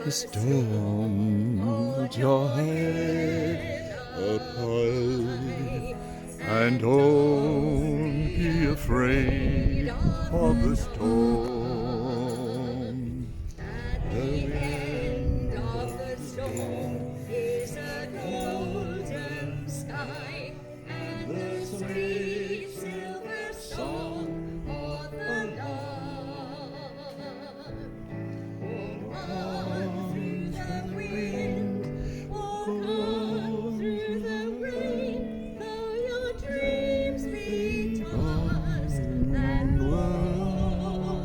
the storm. Hold your head up high, and don't be afraid of the storm. The end of the storm is a golden sky, and the sweet silver song of the lark. Walk on through the wind, walk on through the rain, though your dreams be tossed and blown.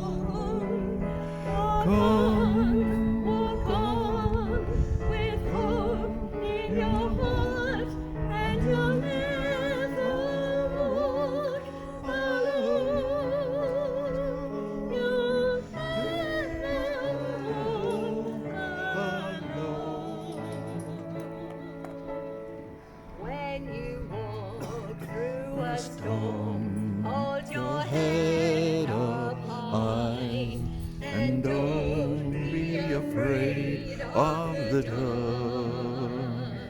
Walk on with hope in your heart, and you'll never walk alone. You'll never walk alone. When you walk through a storm, hold your head up high, and don't be afraid of the dark.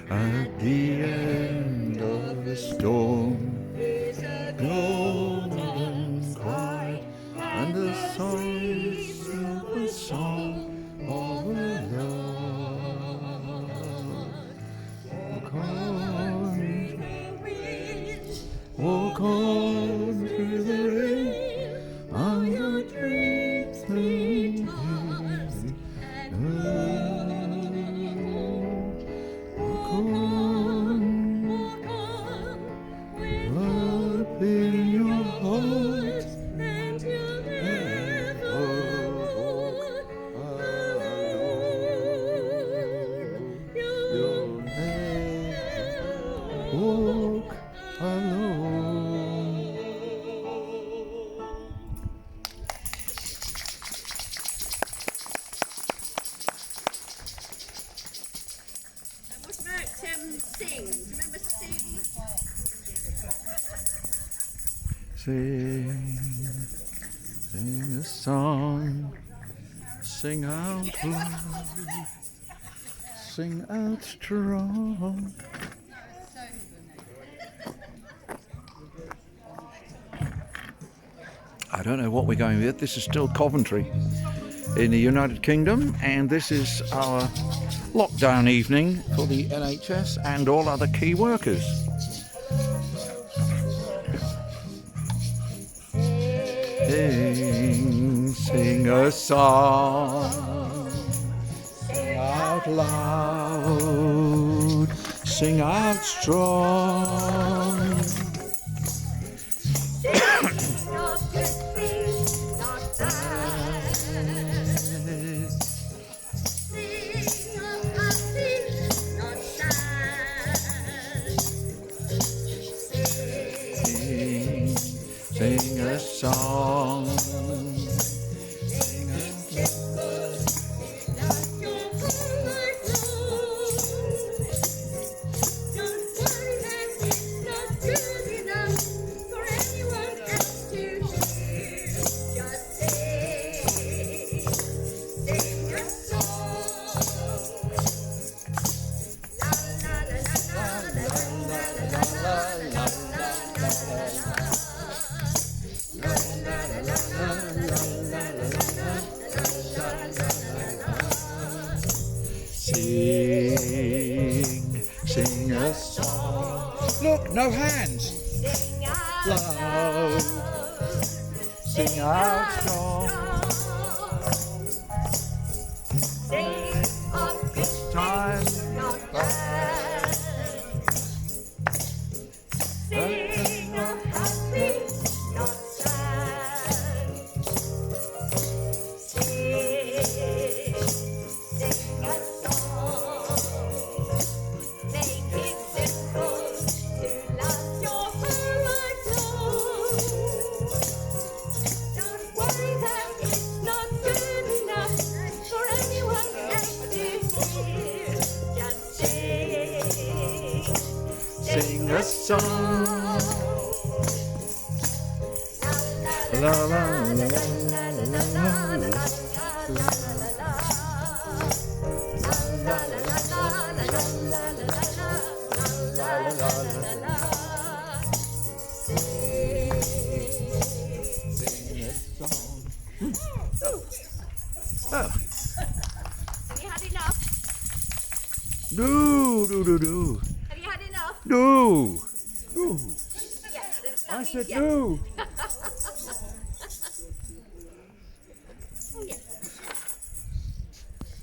At the end of the storm is a golden sky, and the sweet silver song of the lark. Walk on through the wind, walk on through the rain, all your dreams be tossed and blown. Walk on with hope in your heart, and you'll never walk alone. You'll never walk alone. And what about Sing? Do you remember Sing? Sing a song, sing out loud, sing out strong. I don't know what we're going with. This is still Coventry in the United Kingdom, and this is our lockdown evening for the NHS and all other key workers. Sing a song, sing out loud, sing out strong. Not good things, not bad. Sing of happy, not sad. Sing a song. Sing a simple, not your whole life long. Don't worry that it's not good enough for anyone else to hear. Just sing a song. La la la la la la la la la la la la. Sing a song. Look, no hands. Sing out Loud. Sing out strong. Sing of good Time. things, not bad. Sing of happy, not sad. Sing a song. Make it simple to last your whole life long. Don't worry that it's not good enough for anyone else to hear. Just Sing a song. La la la la la la la la. Oh. Have you had enough? No. Have you had enough? No. Yes. I said no.